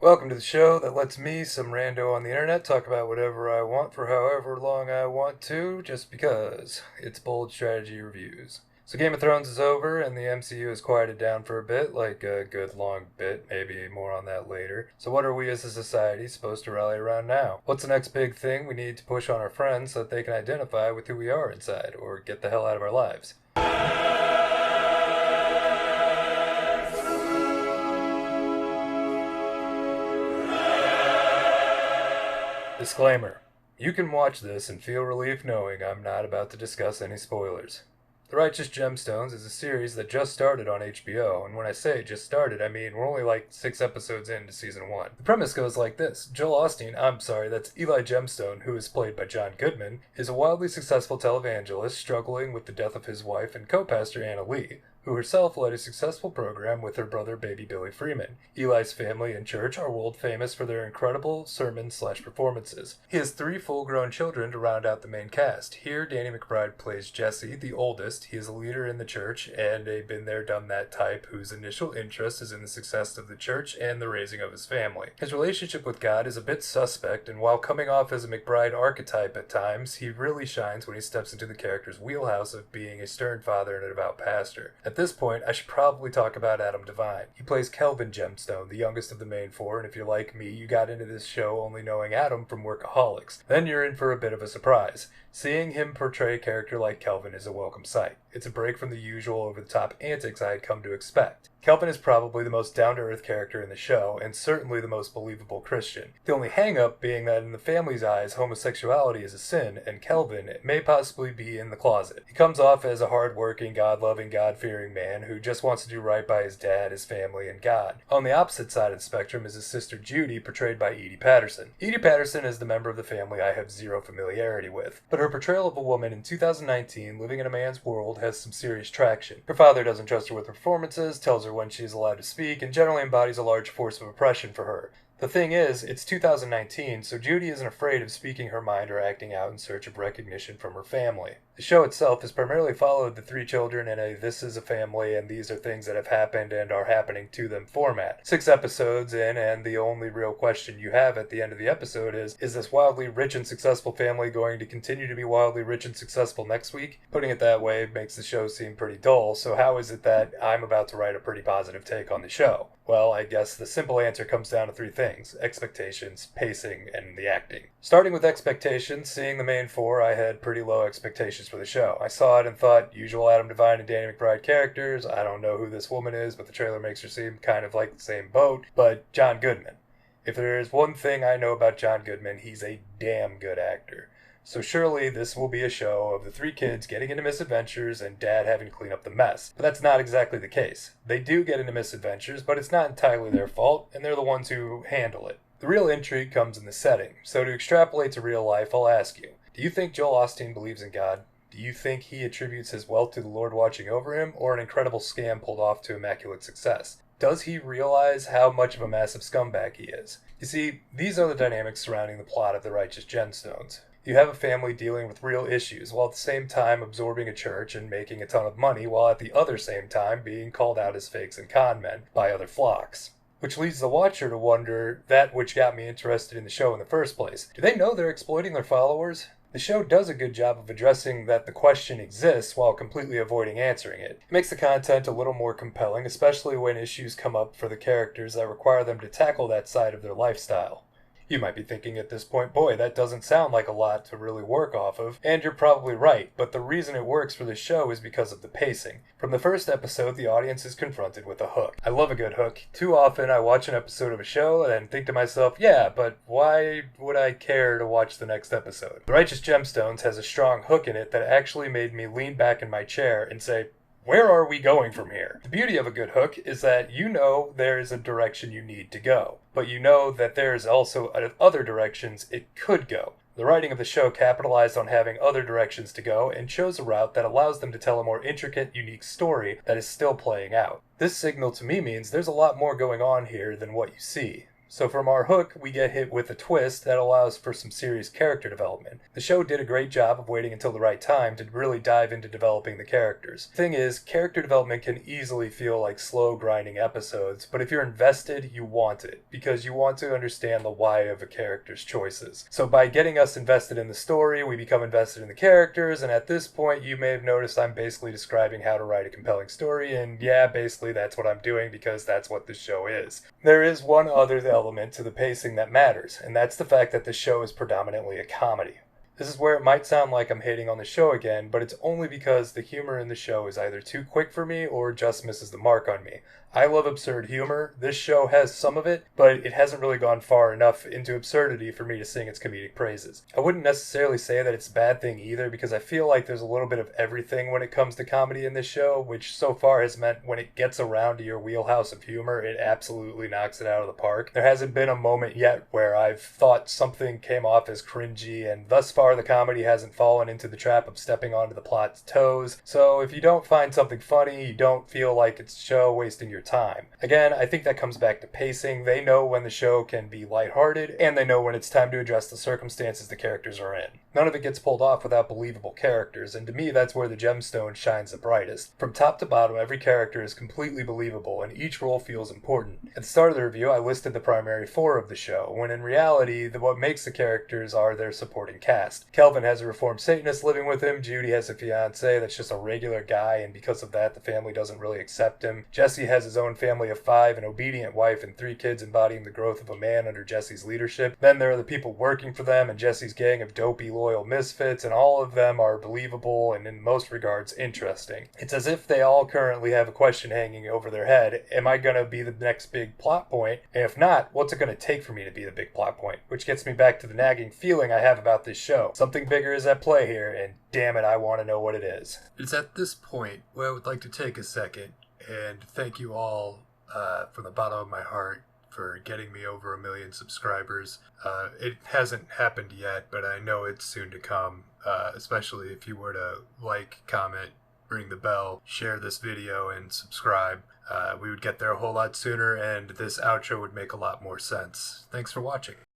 Welcome to the show that lets me, some rando on the internet, talk about whatever I want for however long I want to, just because. It's Bold Strategy Reviews. So Game of Thrones is over, and the MCU has quieted down for a bit, like a good long bit, maybe more on that later. So what are we as a society supposed to rally around now? What's the next big thing we need to push on our friends so that they can identify with who we are inside, or get the hell out of our lives? Disclaimer. You can watch this and feel relief knowing I'm not about to discuss any spoilers. The Righteous Gemstones is a series that just started on HBO, and when I say just started, I mean we're only like 6 episodes into season 1. The premise goes like this. Joel Osteen, that's Eli Gemstone, who is played by John Goodman, is a wildly successful televangelist struggling with the death of his wife and co-pastor Anna Lee, who herself led a successful program with her brother baby Billy Freeman. Eli's family and church are world famous for their incredible sermons/performances. He has 3 full-grown children to round out the main cast. Here, Danny McBride plays Jesse, the oldest. He is a leader in the church and a been-there-done-that type whose initial interest is in the success of the church and the raising of his family. His relationship with God is a bit suspect, and while coming off as a McBride archetype at times, he really shines when he steps into the character's wheelhouse of being a stern father and a devout pastor. At this point, I should probably talk about Adam Devine. He plays Kelvin Gemstone, the youngest of the main 4, and if you're like me, you got into this show only knowing Adam from Workaholics. Then you're in for a bit of a surprise. Seeing him portray a character like Kelvin is a welcome sight. It's a break from the usual over-the-top antics I had come to expect. Kelvin is probably the most down-to-earth character in the show, and certainly the most believable Christian. The only hang-up being that in the family's eyes, homosexuality is a sin, and Kelvin may possibly be in the closet. He comes off as a hard-working, God-loving, God-fearing man who just wants to do right by his dad, his family, and God. On the opposite side of the spectrum is his sister Judy, portrayed by Edie Patterson. Edie Patterson is the member of the family I have zero familiarity with, but her portrayal of a woman in 2019 living in a man's world has some serious traction. Her father doesn't trust her with performances, tells her when she is allowed to speak, and generally embodies a large force of oppression for her. The thing is, it's 2019, so Judy isn't afraid of speaking her mind or acting out in search of recognition from her family. The show itself has primarily followed the 3 children in a this is a family and these are things that have happened and are happening to them format. 6 episodes in, and the only real question you have at the end of the episode is this wildly rich and successful family going to continue to be wildly rich and successful next week? Putting it that way makes the show seem pretty dull, so how is it that I'm about to write a pretty positive take on the show? Well, I guess the simple answer comes down to 3 things: expectations, pacing, and the acting. Starting with expectations, seeing the main 4, I had pretty low expectations for the show. I saw it and thought, usual Adam Devine and Danny McBride characters, I don't know who this woman is, but the trailer makes her seem kind of like the same boat, but John Goodman. If there is one thing I know about John Goodman, he's a damn good actor. So surely this will be a show of the 3 kids getting into misadventures and dad having to clean up the mess. But that's not exactly the case. They do get into misadventures, but it's not entirely their fault, and they're the ones who handle it. The real intrigue comes in the setting, so to extrapolate to real life, I'll ask you, do you think Joel Osteen believes in God? Do you think he attributes his wealth to the Lord watching over him, or an incredible scam pulled off to immaculate success? Does he realize how much of a massive scumbag he is? You see, these are the dynamics surrounding the plot of The Righteous Gemstones. You have a family dealing with real issues, while at the same time absorbing a church and making a ton of money, while at the other same time being called out as fakes and con men by other flocks. Which leads the watcher to wonder that which got me interested in the show in the first place. Do they know they're exploiting their followers? The show does a good job of addressing that the question exists while completely avoiding answering it. It makes the content a little more compelling, especially when issues come up for the characters that require them to tackle that side of their lifestyle. You might be thinking at this point, boy, that doesn't sound like a lot to really work off of, and you're probably right, but the reason it works for this show is because of the pacing. From the first episode, the audience is confronted with a hook. I love a good hook. Too often I watch an episode of a show and think to myself, yeah, but why would I care to watch the next episode? The Righteous Gemstones has a strong hook in it that actually made me lean back in my chair and say, where are we going from here? The beauty of a good hook is that you know there is a direction you need to go, but you know that there is also other directions it could go. The writing of the show capitalized on having other directions to go and chose a route that allows them to tell a more intricate, unique story that is still playing out. This signal to me means there's a lot more going on here than what you see. So from our hook, we get hit with a twist that allows for some serious character development. The show did a great job of waiting until the right time to really dive into developing the characters. The thing is, character development can easily feel like slow grinding episodes, but if you're invested, you want it, because you want to understand the why of a character's choices. So by getting us invested in the story, we become invested in the characters, and at this point, you may have noticed I'm basically describing how to write a compelling story, and yeah, basically that's what I'm doing because that's what this show is. There is one other element to the pacing that matters, and that's the fact that this show is predominantly a comedy. This is where it might sound like I'm hating on the show again, but it's only because the humor in the show is either too quick for me or just misses the mark on me. I love absurd humor. This show has some of it, but it hasn't really gone far enough into absurdity for me to sing its comedic praises. I wouldn't necessarily say that it's a bad thing either, because I feel like there's a little bit of everything when it comes to comedy in this show, which so far has meant when it gets around to your wheelhouse of humor, it absolutely knocks it out of the park. There hasn't been a moment yet where I've thought something came off as cringy, and thus far the comedy hasn't fallen into the trap of stepping onto the plot's toes. So if you don't find something funny, you don't feel like it's a show wasting your time. Again, I think that comes back to pacing. They know when the show can be lighthearted, and they know when it's time to address the circumstances the characters are in. None of it gets pulled off without believable characters, and to me that's where the Gemstone shines the brightest. From top to bottom, every character is completely believable, and each role feels important. At the start of the review, I listed the primary four of the show, when in reality, what makes the characters are their supporting cast. Kelvin has a reformed Satanist living with him, Judy has a fiancé that's just a regular guy, and because of that, the family doesn't really accept him. Jesse has his own family of 5, an obedient wife, and 3 kids embodying the growth of a man under Jesse's leadership. Then there are the people working for them, and Jesse's gang of dopey, loyal misfits, and all of them are believable and in most regards interesting. It's as if they all currently have a question hanging over their head: am I gonna be the next big plot point? And if not, what's it gonna take for me to be the big plot point? Which gets me back to the nagging feeling I have about this show. Something bigger is at play here, and damn it, I want to know what it is. It's at this point where I would like to take a second and thank you all from the bottom of my heart for getting me over 1 million subscribers. It hasn't happened yet, but I know it's soon to come, especially if you were to like, comment, ring the bell, share this video, and subscribe. We would get there a whole lot sooner, and this outro would make a lot more sense. Thanks for watching.